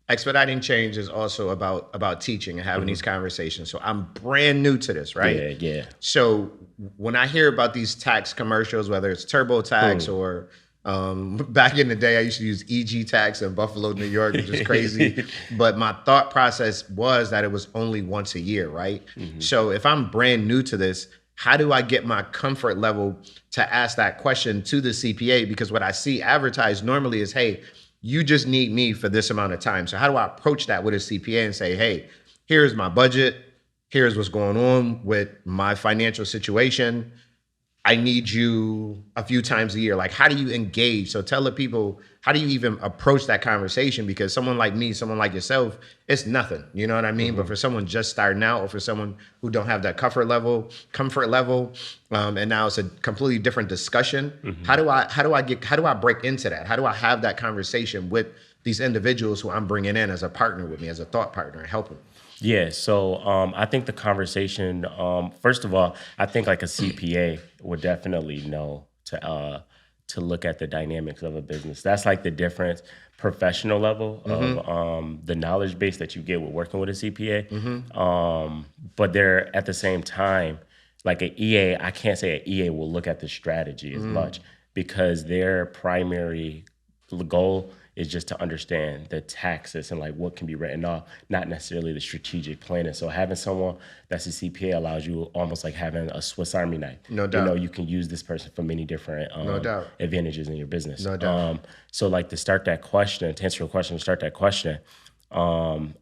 expediting change is also about teaching and having these conversations. So I'm brand new to this, right? Yeah, yeah. So when I hear about these tax commercials, whether it's TurboTax or back in the day, I used to use EG Tax in Buffalo, New York, which is crazy. But my thought process was that it was only once a year, right? So if I'm brand new to this, how do I get my comfort level to ask that question to the CPA? Because what I see advertised normally is, hey, you just need me for this amount of time. So how do I approach that with a CPA and say, hey, here's my budget. Here's what's going on with my financial situation. I need you a few times a year. Like, how do you engage? So tell the people, how do you even approach that conversation? Because someone like me, someone like yourself, it's nothing. You know what I mean? But for someone just starting out, or for someone who don't have that comfort level, and now it's a completely different discussion. How do I break into that? How do I have that conversation with these individuals who I'm bringing in as a partner with me, as a thought partner, and helping? Yeah, so I think the conversation, first of all, I think like a CPA would definitely know to look at the dynamics of a business. That's like the difference, professional level of the knowledge base that you get with working with a CPA. But they're at the same time, like an EA, I can't say an EA will look at the strategy as much because their primary goal is just to understand the taxes and like what can be written off, not necessarily the strategic planning. So having someone that's a CPA allows you almost like having a Swiss Army knife. No doubt. You can use this person for many different No doubt. advantages in your business. No doubt. So like to start that question, to answer your question, a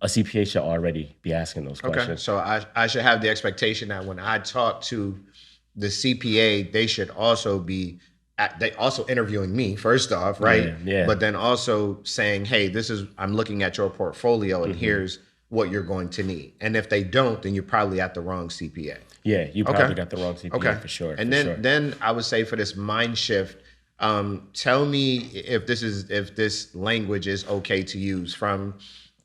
CPA should already be asking those questions. Okay, so I should have the expectation that when I talk to the CPA, they should also be they also interviewing me first off, right? Yeah. But then also saying, hey, I'm looking at your portfolio and here's what you're going to need. And if they don't, then you're probably at the wrong CPA. Yeah, you probably got the wrong CPA for sure. And then I would say for this mind shift, tell me if this language is okay to use from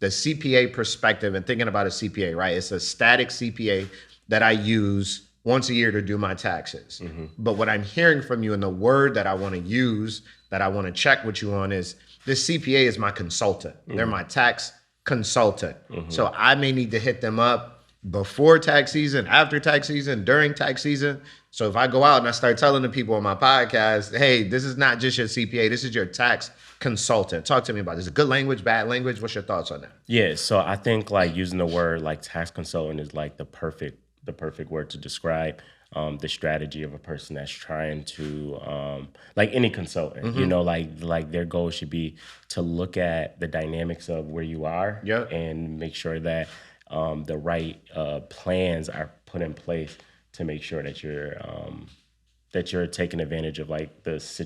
the CPA perspective and thinking about a CPA, right? It's a static CPA that I use once a year to do my taxes. But what I'm hearing from you and the word that I want to use, that I want to check with you on is this CPA is my consultant. They're my tax consultant. So I may need to hit them up before tax season, after tax season, during tax season. So if I go out and I start telling the people on my podcast, hey, this is not just your CPA, this is your tax consultant. Talk to me about this. Is it good language, bad language? What's your thoughts on that? Yeah, so I think like using the word like tax consultant is like the perfect word to describe the strategy of a person that's trying to like any consultant, like their goal should be to look at the dynamics of where you are and make sure that the right plans are put in place to make sure that you're taking advantage of like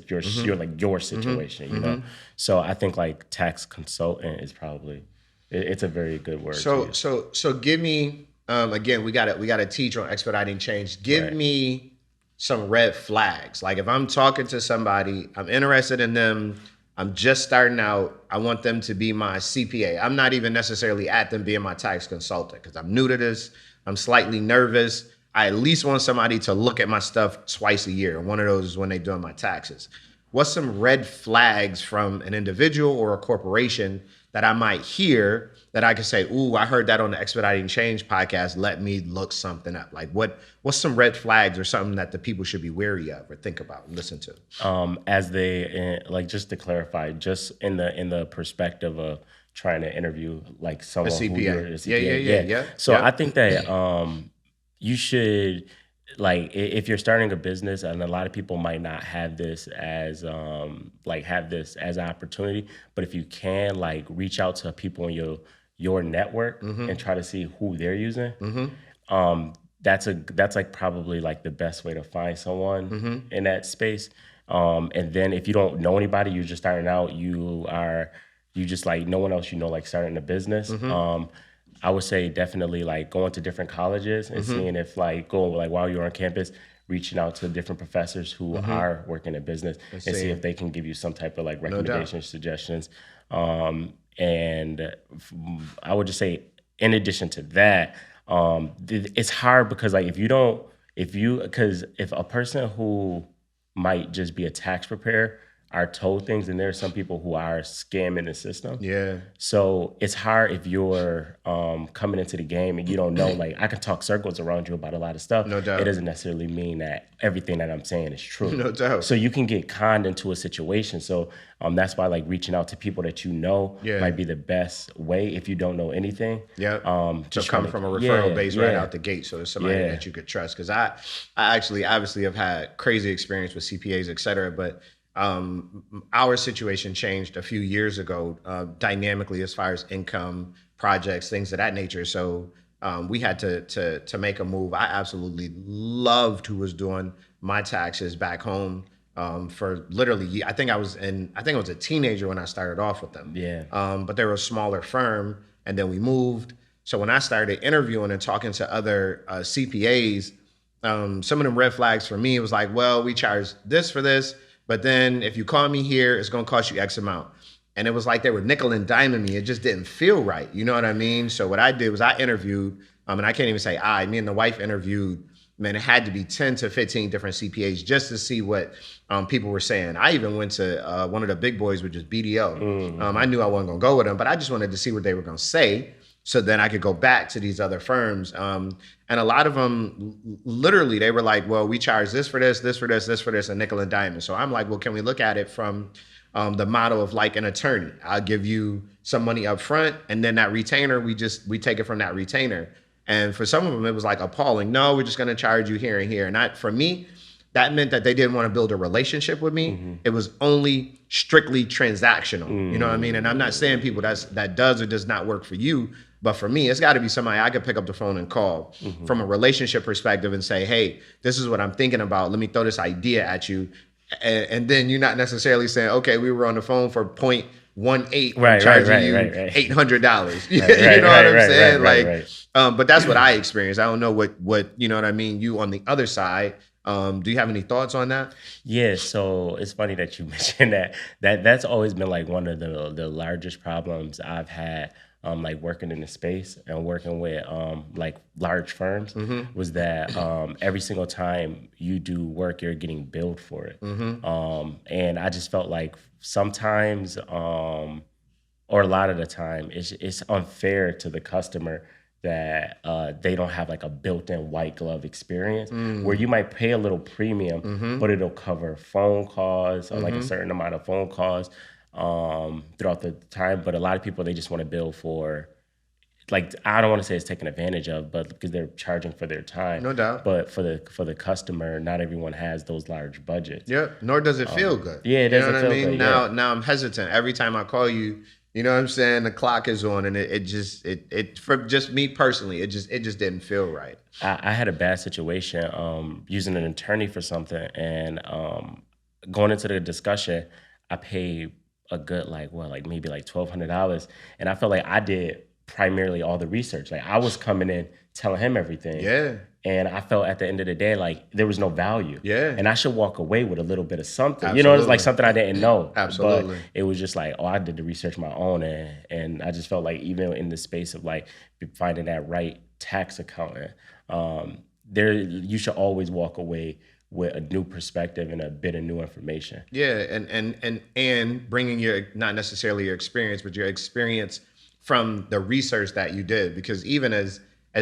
your situation, you know. So I think like tax consultant is probably it's a very good word. So give me again, we gotta teach on expediting change. Give me some red flags. Like if I'm talking to somebody, I'm interested in them, I'm just starting out, I want them to be my CPA. I'm not even necessarily at them being my tax consultant because I'm new to this. I'm slightly nervous. I at least want somebody to look at my stuff twice a year. One of those is when they're doing my taxes. What's some red flags from an individual or a corporation that I might hear that I could say, ooh, I heard that on the Expediting Change podcast. Let me look something up. Like what's some red flags or something that the people should be wary of or think about and listen to? As they like, just to clarify, just in the perspective of trying to interview like someone a CPA. who a CPA. Yeah. So I think that you should, like, if you're starting a business, and a lot of people might not have this as an opportunity, but if you can like reach out to people in your network and try to see who they're using, that's like probably like the best way to find someone in that space. And then if you don't know anybody, you're just starting out, you just like no one else, like starting a business. I would say definitely like going to different colleges and seeing if like while you're on campus, reaching out to different professors who are working in business and see if they can give you some type of like recommendations, suggestions. And I would just say, in addition to that, it's hard because like if a person who might just be a tax preparer are told things, and there are some people who are scamming the system. Yeah. So it's hard if you're coming into the game and you don't know. Like, I can talk circles around you about a lot of stuff. No doubt. It doesn't necessarily mean that everything that I'm saying is true. No doubt. So you can get conned into a situation. So that's why, like, reaching out to people that you know might be the best way if you don't know anything. Yeah. Just come from a referral base right out the gate, so there's somebody that you could trust. Because I actually obviously have had crazy experience with CPAs, et cetera, but our situation changed a few years ago dynamically as far as income, projects, things of that nature. So we had to make a move. I absolutely loved who was doing my taxes back home for literally, I think I was a teenager when I started off with them. Yeah. But they were a smaller firm, and then we moved. So when I started interviewing and talking to other CPAs, some of them red flags for me, it was like, well, we charge this for this, but then if you call me here, it's going to cost you X amount. And it was like they were nickel and diming me. It just didn't feel right. You know what I mean? So what I did was I interviewed, and I can't even say me and the wife interviewed, man, it had to be 10 to 15 different CPAs just to see what people were saying. I even went to one of the big boys, which is BDO. I knew I wasn't going to go with them, but I just wanted to see what they were going to say. So then I could go back to these other firms. And a lot of them, literally, they were like, well, we charge this for this, this for this, this for this, and nickel and dime. So I'm like, well, can we look at it from the model of like an attorney? I'll give you some money up front, and then that retainer, we take it from that retainer. And for some of them, it was like appalling. No, we're just going to charge you here and here. And for me, that meant that they didn't want to build a relationship with me. Mm-hmm. It was only strictly transactional. Mm-hmm. You know what I mean? And I'm not saying people that does or does not work for you. But for me, it's got to be somebody I could pick up the phone and call from a relationship perspective and say, hey, this is what I'm thinking about. Let me throw this idea at you. And then you're not necessarily saying, okay, we were on the phone for 0.18, charging you $800. You know what I'm saying? But that's what I experienced. I don't know what you know what I mean. You on the other side, do you have any thoughts on that? Yeah, so it's funny that you mentioned that. That's always been like one of the largest problems I've had. Like working in the space and working with like large firms was that every single time you do work, you're getting billed for it. And I just felt like sometimes, or a lot of the time, it's unfair to the customer that they don't have like a built-in white glove experience where you might pay a little premium, but it'll cover phone calls or like a certain amount of phone calls throughout the time. But a lot of people, they just want to bill for, like, I don't want to say it's taken advantage of, but because they're charging for their time. No doubt. But for the customer, not everyone has those large budgets. Yep. Nor does it feel good. Yeah, it doesn't feel good. Now I'm hesitant. Every time I call you, you know what I'm saying? The clock is on, and it for just me personally, it just didn't feel right. I had a bad situation using an attorney for something, and going into the discussion, I paid a good maybe $1,200, and I felt like I did primarily all the research. Like, I was coming in telling him everything. Yeah. And I felt at the end of the day like there was no value. Yeah. And I should walk away with a little bit of something. Absolutely. You know, it's like something I didn't know. Absolutely. But it was just like, I did the research my own, and I just felt like even in the space of like finding that right tax accountant, you should always walk away with a new perspective and a bit of new information. Yeah, and bringing not necessarily your experience, but your experience from the research that you did. Because even as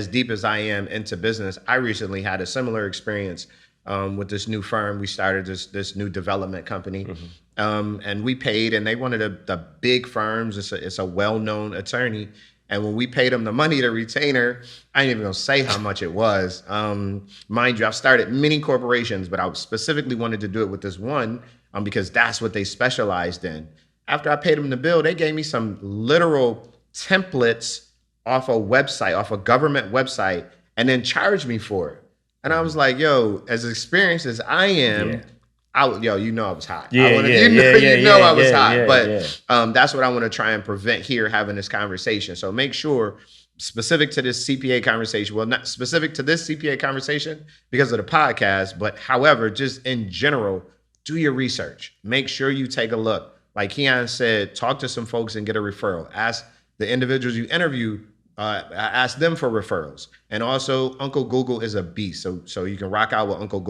deep as I am into business, I recently had a similar experience with this new firm. We started this new development company, and we paid, and they wanted the big firms. It's a well-known attorney. And when we paid him the money, the retainer, I ain't even gonna say how much it was. Mind you, I've started many corporations, but I specifically wanted to do it with this one because that's what they specialized in. After I paid them the bill, they gave me some literal templates off a government website, and then charged me for it. And I was like, yo, as experienced as I am, I was hot. I was hot. But that's what I want to try and prevent here, having this conversation. So make sure, specific to this CPA conversation, well, not specific to this CPA conversation because of the podcast, but however, just in general, do your research. Make sure you take a look. Like Keon said, talk to some folks and get a referral. Ask the individuals you interview, ask them for referrals. And also, Uncle Google is a beast. So you can rock out with Uncle Google.